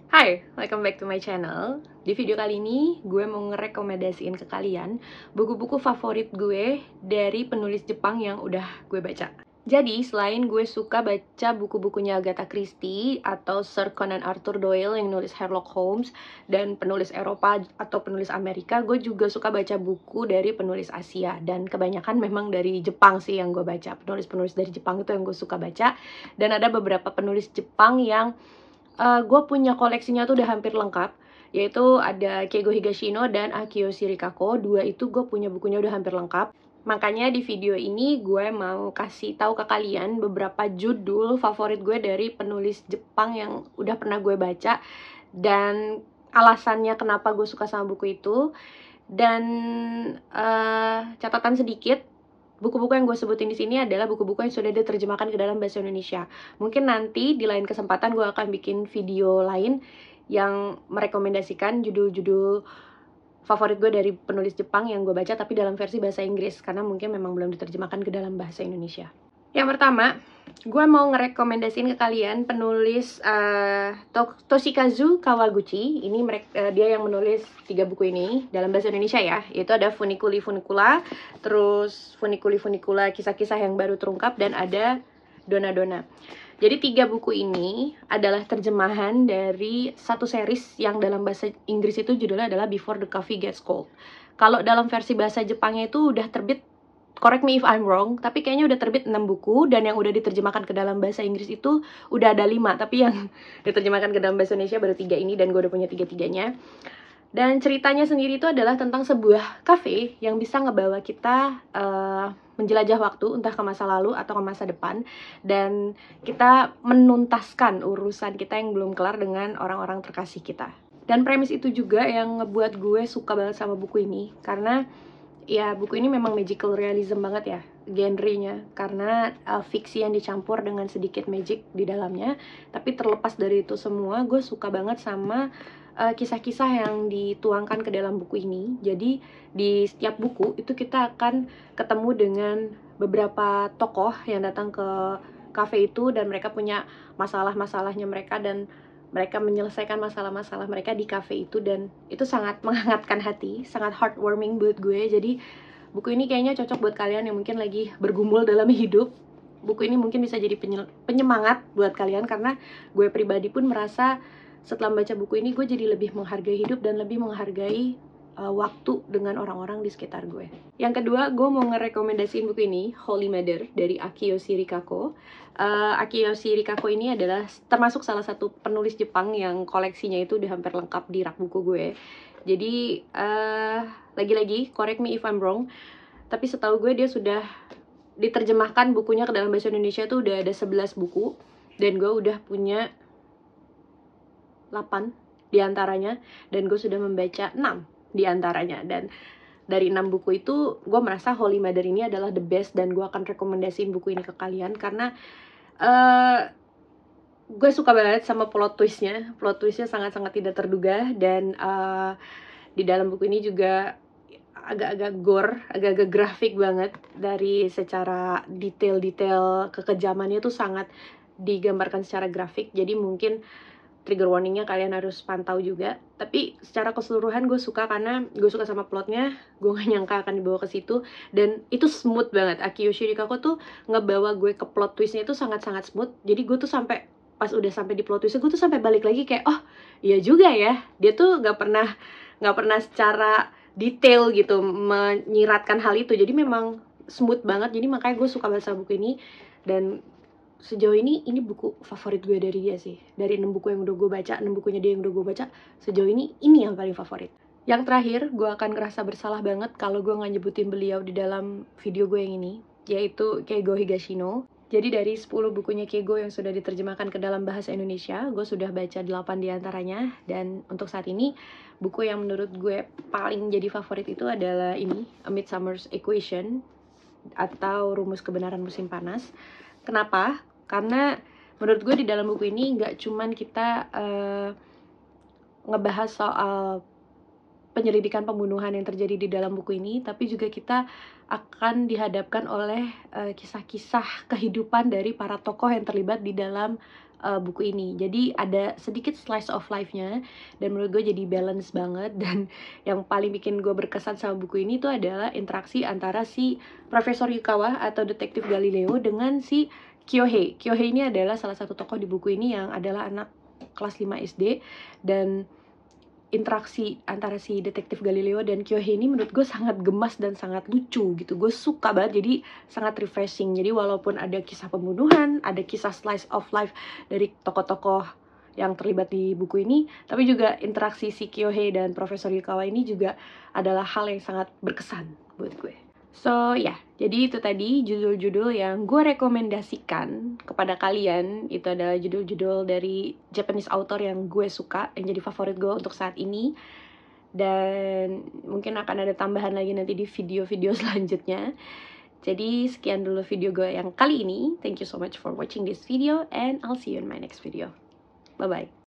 Hai, welcome back to my channel. Di video kali ini, gue mau ngerekomendasiin ke kalian buku-buku favorit gue dari penulis Jepang yang udah gue baca. Jadi, selain gue suka baca buku-bukunya Agatha Christie atau Sir Conan Arthur Doyle yang nulis Sherlock Holmes dan penulis Eropa atau penulis Amerika, gue juga suka baca buku dari penulis Asia. Dan kebanyakan memang dari Jepang sih yang gue baca. Penulis-penulis dari Jepang itu yang gue suka baca. Dan ada beberapa penulis Jepang yang gue punya koleksinya tuh udah hampir lengkap, yaitu ada Keigo Higashino dan Akio Shirikako. Dua itu gue punya bukunya udah hampir lengkap. Makanya di video ini gue mau kasih tahu ke kalian beberapa judul favorit gue dari penulis Jepang yang udah pernah gue baca dan alasannya kenapa gue suka sama buku itu. Dan catatan sedikit, buku-buku yang gue sebutin di sini adalah buku-buku yang sudah diterjemahkan ke dalam bahasa Indonesia. Mungkin nanti di lain kesempatan gue akan bikin video lain yang merekomendasikan judul-judul favorit gue dari penulis Jepang yang gue baca tapi dalam versi bahasa Inggris, karena mungkin memang belum diterjemahkan ke dalam bahasa Indonesia. Yang pertama, gue mau ngerekomendasiin ke kalian penulis Toshikazu Kawaguchi. Ini dia yang menulis 3 buku ini dalam bahasa Indonesia ya. Itu ada Funiculi Funicula, terus Funiculi Funicula Kisah-Kisah yang Baru Terungkap, dan ada Dona Dona. Jadi 3 buku ini adalah terjemahan dari satu series yang dalam bahasa Inggris itu judulnya adalah Before the Coffee Gets Cold. Kalau dalam versi bahasa Jepangnya itu udah terbit, correct me if I'm wrong, tapi kayaknya udah terbit 6 buku, dan yang udah diterjemahkan ke dalam bahasa Inggris itu udah ada 5, tapi yang diterjemahkan ke dalam bahasa Indonesia baru 3 ini, dan gue udah punya 3-tiganya. Dan ceritanya sendiri itu adalah tentang sebuah cafe yang bisa ngebawa kita menjelajah waktu, entah ke masa lalu atau ke masa depan, dan kita menuntaskan urusan kita yang belum kelar dengan orang-orang terkasih kita. Dan premis itu juga yang ngebuat gue suka banget sama buku ini, karena ya buku ini memang magical realism banget ya genrenya, karena fiksi yang dicampur dengan sedikit magic di dalamnya. Tapi terlepas dari itu semua, gue suka banget sama kisah-kisah yang dituangkan ke dalam buku ini. Jadi di setiap buku itu kita akan ketemu dengan beberapa tokoh yang datang ke cafe itu, dan mereka punya masalah-masalahnya mereka, dan mereka menyelesaikan masalah-masalah mereka di cafe itu, dan itu sangat menghangatkan hati, sangat heartwarming buat gue. Jadi buku ini kayaknya cocok buat kalian yang mungkin lagi bergumul dalam hidup. Buku ini mungkin bisa jadi penyemangat buat kalian, karena gue pribadi pun merasa setelah membaca buku ini gue jadi lebih menghargai hidup dan lebih menghargai waktu dengan orang-orang di sekitar gue. Yang kedua, gue mau ngerekomendasiin buku ini, Holy Mother, dari Akio Shirikako. Akio Shirikako ini adalah termasuk salah satu penulis Jepang yang koleksinya itu udah hampir lengkap di rak buku gue. Jadi, lagi-lagi, correct me if I'm wrong, tapi setahu gue dia sudah diterjemahkan bukunya ke dalam bahasa Indonesia tuh udah ada 11 buku, dan gue udah punya 8 diantaranya, dan gue sudah membaca 6 diantaranya. Dan dari 6 buku itu, gue merasa Holy Mother ini adalah the best, dan gue akan rekomendasiin buku ini ke kalian, karena gue suka banget sama plot twistnya sangat-sangat tidak terduga. Dan di dalam buku ini juga agak-agak gore, agak-agak grafik banget. Dari secara detail-detail kekejamannya tuh sangat digambarkan secara grafik, jadi mungkin trigger warningnya kalian harus pantau juga. Tapi secara keseluruhan gue suka, karena gue suka sama plotnya. Gue gak nyangka akan dibawa ke situ, dan itu smooth banget. Akio Shirikako tuh ngebawa gue ke plot twistnya itu sangat-sangat smooth. Jadi gue tuh sampai pas udah sampai di plot twistnya, gue tuh sampai balik lagi kayak, oh iya juga ya, dia tuh gak pernah secara detail gitu menyiratkan hal itu. Jadi memang smooth banget. Jadi makanya gue suka baca buku ini, dan sejauh ini buku favorit gue dari dia sih. Dari 6 buku yang udah gue baca, 6 bukunya dia yang udah gue baca, sejauh ini yang paling favorit. Yang terakhir, gue akan ngerasa bersalah banget kalau gue gak nyebutin beliau di dalam video gue yang ini, yaitu Keigo Higashino. Jadi dari 10 bukunya Keigo yang sudah diterjemahkan ke dalam bahasa Indonesia, gue sudah baca 8 diantaranya. Dan untuk saat ini, buku yang menurut gue paling jadi favorit itu adalah ini, A Midsummer's Equation, atau Rumus Kebenaran Musim Panas. Kenapa? Karena menurut gue di dalam buku ini nggak cuman kita ngebahas soal penyelidikan pembunuhan yang terjadi di dalam buku ini, tapi juga kita akan dihadapkan oleh kisah-kisah kehidupan dari para tokoh yang terlibat di dalam buku ini. Jadi ada sedikit slice of life-nya, dan menurut gue jadi balance banget. Dan yang paling bikin gue berkesan sama buku ini tuh adalah interaksi antara si Profesor Yukawa atau detektif Galileo dengan si Kyohei. Kyohei ini adalah salah satu tokoh di buku ini yang adalah anak kelas 5 SD, dan interaksi antara si detektif Galileo dan Kyohei ini menurut gue sangat gemas dan sangat lucu gitu. Gue suka banget, jadi sangat refreshing. Jadi walaupun ada kisah pembunuhan, ada kisah slice of life dari tokoh-tokoh yang terlibat di buku ini, tapi juga interaksi si Kyohei dan Profesor Yukawa ini juga adalah hal yang sangat berkesan buat gue. So ya, jadi itu tadi judul-judul yang gue rekomendasikan kepada kalian. Itu adalah judul-judul dari Japanese author yang gue suka, yang jadi favorit gue untuk saat ini. Dan mungkin akan ada tambahan lagi nanti di video-video selanjutnya. Jadi sekian dulu video gue yang kali ini. Thank you so much for watching this video, and I'll see you in my next video. Bye-bye.